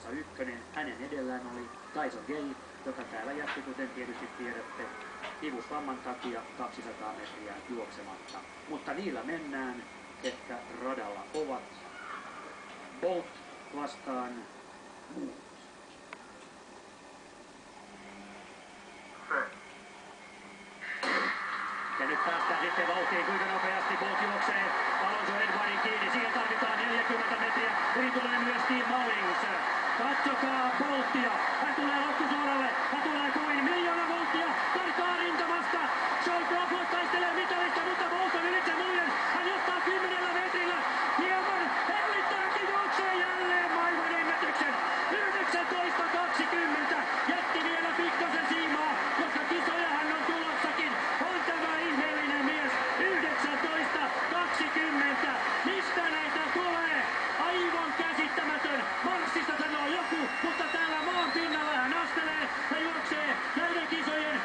kisassa ykkönen. Hänen edellään oli Tyson Gay, joka täällä jätti, kuten tietysti tiedätte, kivusvamman takia 200 metriä juoksematta. Mutta niillä mennään, ketkä radalla ovat. Bolt vastaan muut. Ja nyt päästään sitten vauhtiin, kuinka nopeasti Bolt juoksee Alonso Edwardin kiinni. Siihen tarvitaan 40 metriä. Yli tulee myös Steve Mullins. Katsokaa Boltia. Hän tulee loppusuoralle. Hän tulee kuin 1 000 000 volttia. Karkaa rintamasta. Sean Crawford taistelee mitalista, mutta Bolt on ylitse muiden. Hän johtaa 10 metrillä. Hieman hellittääkin juoksee jälleen maailman ennätyksen. 19.20. Jätti vielä pikkasen siimaa, koska kisoja hän on tulossakin. On tämä ihmeellinen mies. 19.20. Mistä näitä tulee? Aivan käsittämätön. Marssista sanoo joku, mutta täällä maan pinnalla hän astelee ja juoksee näiden kisojen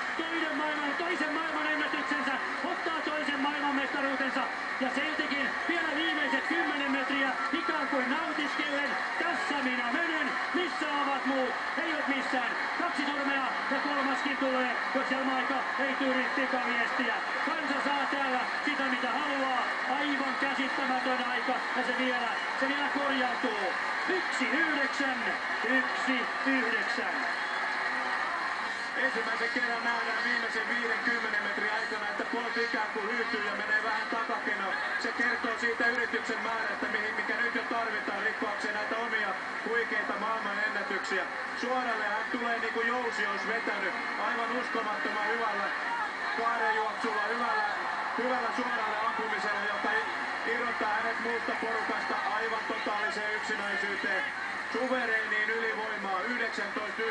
toisen maailman ennätyksensä, ottaa toisen maailmanmestaruutensa ja siltikin vielä viimeiset 10 metriä ikään kuin nautiskellen. Tässä minä menen, missä ovat muut? Ei ole missään. 2 sormea ja kolmaskin tulee, jos Jamaika ei tyyri pikaviestiä. Kansa saa täällä sitä mitä haluaa. Aivan käsittämätön aika ja se vielä korjautuu. 1.9. Ensimmäisen kerran nähdään viimeisen 50 metrin aikana, että Bolt ikään kuin hyytyy ja menee vähän takakenoon. Se kertoo siitä yrityksen määrästä, mikä nyt jo tarvitaan rikkoakseen näitä omia huikeita maailman ennätyksiä. Suoralle hän tulee niin kuin jousi olisi vetänyt aivan uskomattoman hyvällä kaarejuoksulla, hyvällä suoralle ampumisella, joka irrottaa hänet muusta porukasta aivan totaaliseen yksinäisyyteen. Suvereeniin ylivoimaa 19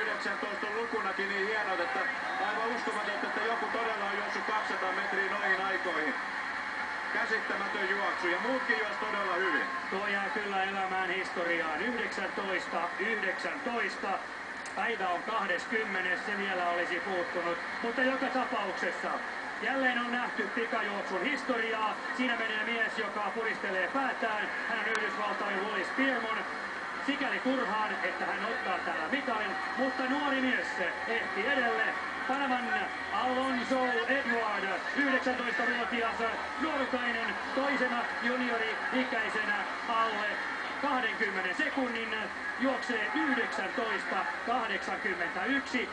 on lukunakin niin hienot, että aivan uskomatonta, että joku todella on juossut 200 metriä noihin aikoihin. Käsittämätön juoksu ja muutkin juos todella hyvin. Tuo jää kyllä elämään historiaan. 19. Päivä on 20. Se vielä olisi puuttunut, mutta joka tapauksessa jälleen on nähty pikajuoksun historiaa. Siinä menee mies, joka puristelee päätään. Hän on Yhdysvaltain Wally Spearmon. Sikäli turhaan, että hän ottaa täällä mitalin, mutta nuori mies ehti edelle. Panaman Alonso Edward, 19-vuotias nuorukainen, toisena juniori-ikäisenä alle 20 sekunnin, juoksee 19.81.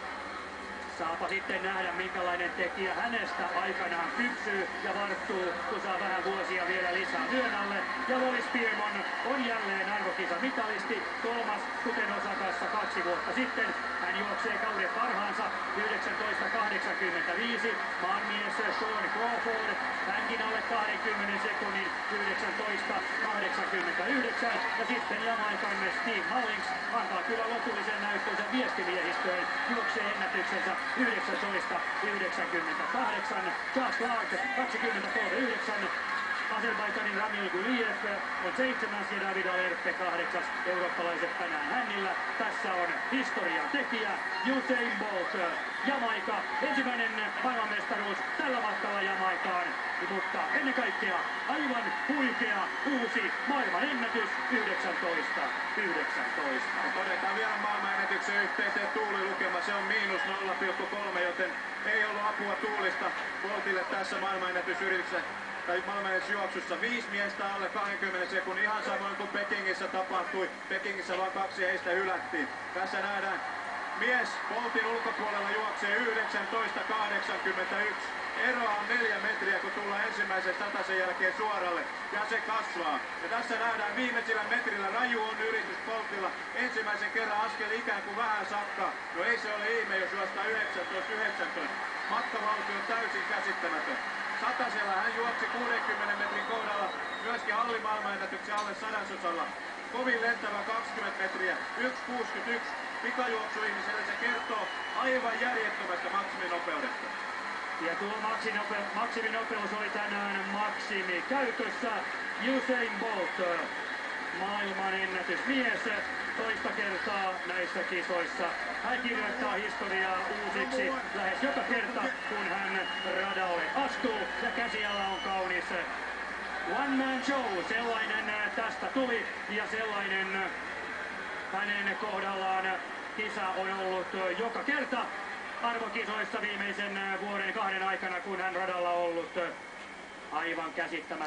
Saapa sitten nähdä, minkälainen tekijä hänestä aikanaan kypsyy ja varttuu, kun saa vähän vuosia vielä lisää vyön alle. Ja Wally Spearmon on jälleen arvokisamitalisti, kolmas kuten Osakassa 2 vuotta sitten. Hän juoksee kauden parhaansa 19.85. Maanmies Sean Crawford, hänkin alle 20 sekunnin 19.89. Ja sitten Jamaikan Steve Mullins antaa kyllä lopullisen näyttönsä viestimiehistöön, juoksee ennätyksensä 19.98. Charles Clark 23.9. Azerbaidžanin Ramil Guliev on 7. ja David Alerpe 8. Eurooppalaiset tänään hännillä. Tässä on historian tekijä Usain Bolt. Jamaika, ensimmäinen maailmanmestaruus tällä matkalla Jamaikaan. Mutta ennen kaikkea aivan huikea uusi maailman ennätys 19.19. Todetaan vielä maailmanennätyksen yhteyteen tuulilukema. Se on -0,3, joten ei ollut apua tuulista Boltille tässä maailmanennätysyrityksessä. Tai maailmanennätysjuoksussa 5 miestä alle 20 sekunnin, ihan samoin kuin Pekingissä tapahtui. Pekingissä vain 2 heistä hylättiin. Tässä nähdään mies Boltin ulkopuolella juoksee 19.81. Eroa on 4 metriä, kun tullaan ensimmäisen satasen jälkeen suoralle, ja se kasvaa. Ja tässä nähdään viimeisillä metrillä raju on yritys Boltilla. Ensimmäisen kerran askel ikään kuin vähän sakkaa. No ei se ole ihme, jos juostaa 19. Matkavauhti on täysin käsittämätön. Satasella hän juoksi 60 metrin kohdalla myöskin hallimaailmanennätyksen alle 100-osalla. Kovin lentävä 20 metriä, 1.61. Pikajuoksuihmiselle se kertoo aivan järjettömästä maksiminopeudesta. Ja tuo maksiminopeus oli tänään maksimi käytössä. Usain Bolt, maailman ennätysmies, toista kertaa näissä kisoissa. Hän kirjoittaa historiaa uusiksi lähes joka kerta, kun hän radalle astuu. Ja käsiala on kaunis one man show, sellainen tästä tuli ja sellainen Hänen kohdallaan kisa on ollut joka kerta arvokisoissa viimeisen vuoden 2 aikana, kun hän radalla ollut. Aivan käsittämätön.